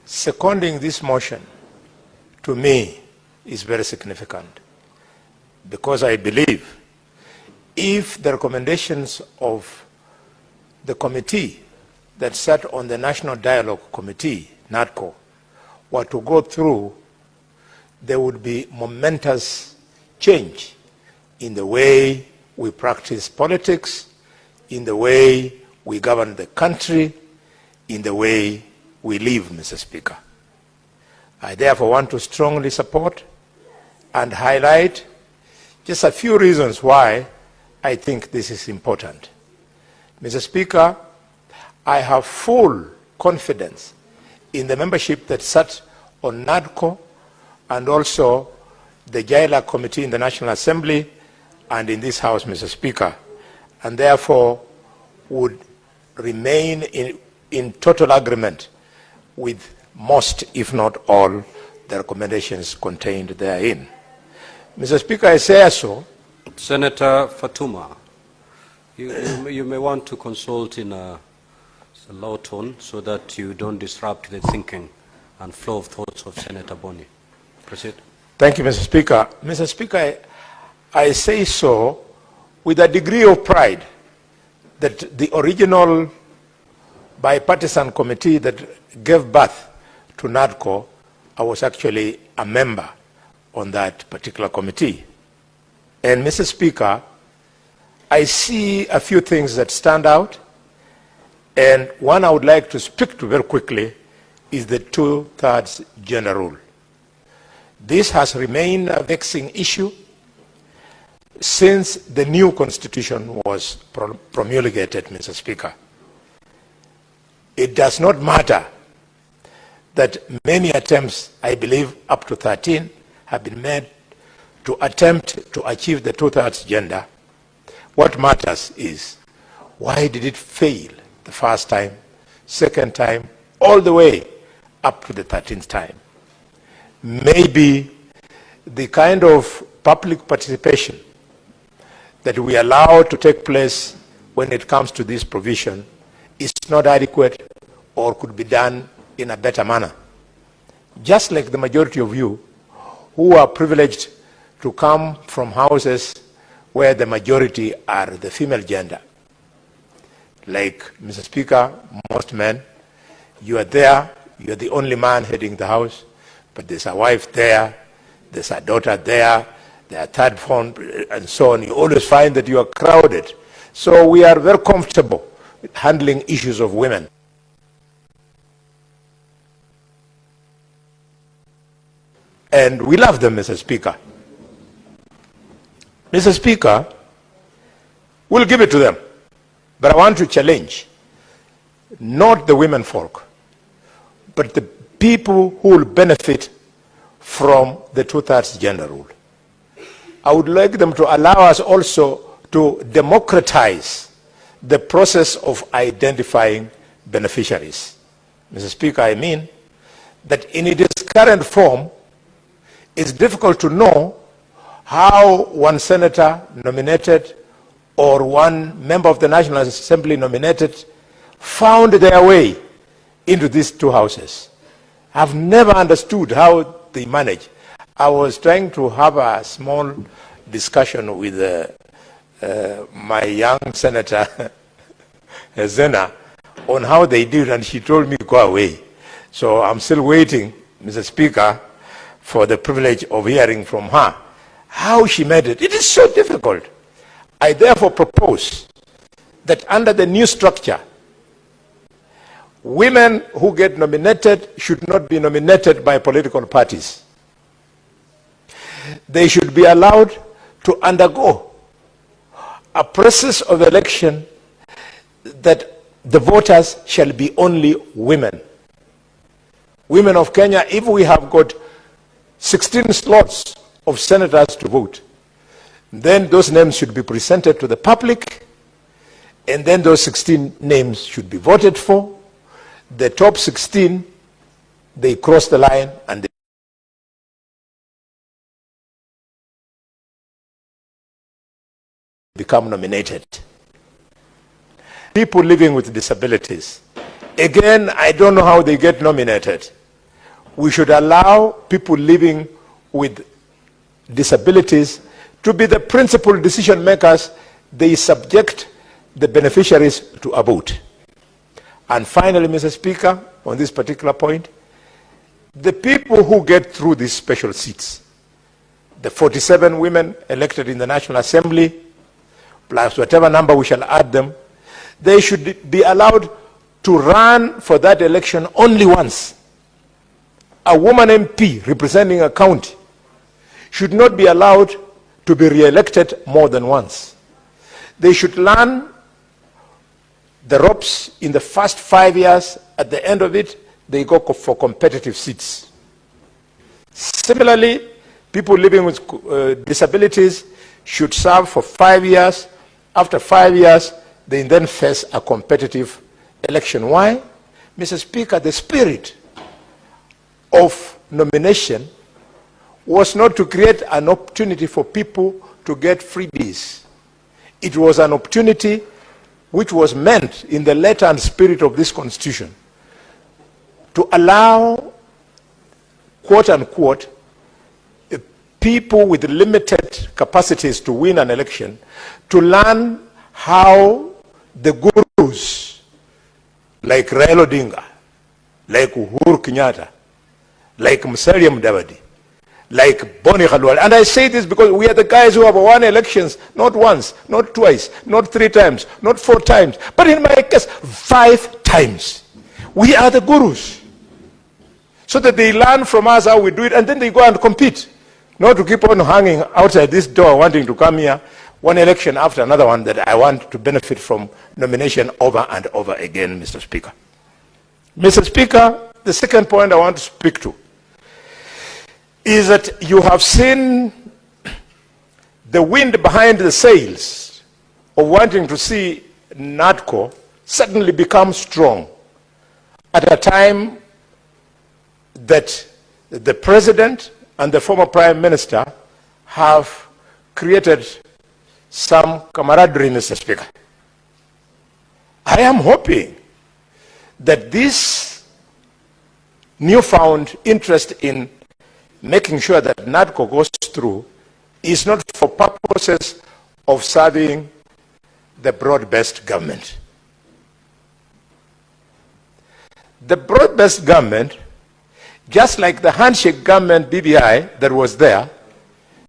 seconding this motion, to me, is very significant, because I believe if the recommendations of the committee that sat on the National Dialogue Committee, NADCO, were to go through, there would be momentous change in the way we practice politics, in the way we govern the country, in the way we live, Mr. Speaker. I therefore want to strongly support and highlight just a few reasons why I think this is important. Mr. Speaker, I have full confidence in the membership that sat on NADCO and also the JILA Committee in the National Assembly and in this House, Mr. Speaker, and therefore would remain in total agreement with most, if not all, the recommendations contained therein. Mr. Speaker, I say so. Senator Fatuma, you may want to consult in a low tone so that you don't disrupt the thinking and flow of thoughts of Senator Boni. Proceed. Thank you, Mr. Speaker. Mr. Speaker, I say so with a degree of pride that the original bipartisan committee that gave birth to NADCO, I was actually a member on that particular committee. And Mr. Speaker, I see a few things that stand out, and one I would like to speak to very quickly is the 2/3 gender rule. This has remained a vexing issue since the new constitution was promulgated, Mr. Speaker. It does not matter that many attempts, I believe up to 13, have been made to attempt to achieve the 2/3 gender. What matters is, why did it fail the first time, second time, all the way up to the 13th time? Maybe the kind of public participation that we allow to take place when it comes to this provision is not adequate or could be done in a better manner. Just like the majority of you who are privileged to come from houses where the majority are the female gender. Like, Mr. Speaker, most men, you are there, you are the only man heading the house, but there's a wife there, there's a daughter there, there are third phone, and so on. You always find that you are crowded. So we are very comfortable with handling issues of women. And we love them, Mr. Speaker. Mr. Speaker, we'll give it to them. But I want to challenge not the women folk, but the people who will benefit from the 2/3 gender rule. I would like them to allow us also to democratize the process of identifying beneficiaries. Mr. Speaker, I mean that in its current form, it's difficult to know how one senator nominated or one member of the National Assembly nominated found their way into these two houses. I've never understood how they manage. I was trying to have a small discussion with my young senator, Zena, on how they did, and she told me to go away. So I'm still waiting, Mr. Speaker, for the privilege of hearing from her how she made it. It is so difficult. I therefore propose that under the new structure, women who get nominated should not be nominated by political parties. They should be allowed to undergo a process of election that the voters shall be only women. Women of Kenya, if we have got 16 slots of senators to vote, then those names should be presented to the public, and then those 16 names should be voted for. The top 16, they cross the line and they become nominated. People living with disabilities, again, I don't know how they get nominated. we should allow people living with disabilities to be the principal decision makers. They subject the beneficiaries to a vote. And finally, Mr. Speaker, on this particular point, the people who get through these special seats, the 47 women elected in the National Assembly, plus whatever number we shall add them, they should be allowed to run for that election only once. A woman MP representing a county should not be allowed to be re-elected more than once. They should learn the ropes in the first 5 years. At the end of it, they go for competitive seats. Similarly, people living with disabilities should serve for 5 years. After 5 years, they then face a competitive election. Why? Mr. Speaker, the spirit of nomination was not to create an opportunity for people to get freebies. It was an opportunity which was meant in the letter and spirit of this Constitution to allow, quote unquote, people with limited capacities to win an election to learn how the gurus like Raila Odinga, like Uhuru Kenyatta, like Musalia Mudavadi, like Parliament Khalwale. And I say this because we are the guys who have won elections, not once, not twice, not 3 times, not 4 times, but in my case, 5 times. We are the gurus. So that they learn from us how we do it, and then they go and compete. Not to keep on hanging outside this door wanting to come here, one election after another one, that I want to benefit from nomination over and over again, Mr. Speaker. Mr. Speaker, the second point I want to speak to is that you have seen the wind behind the sails of wanting to see NADCO suddenly become strong at a time that the President and the former Prime Minister have created some camaraderie, Mr. Speaker. I am hoping that this newfound interest in making sure that NADCO goes through is not for purposes of serving the broad-based government. The broad-based government, just like the handshake government BBI that was there,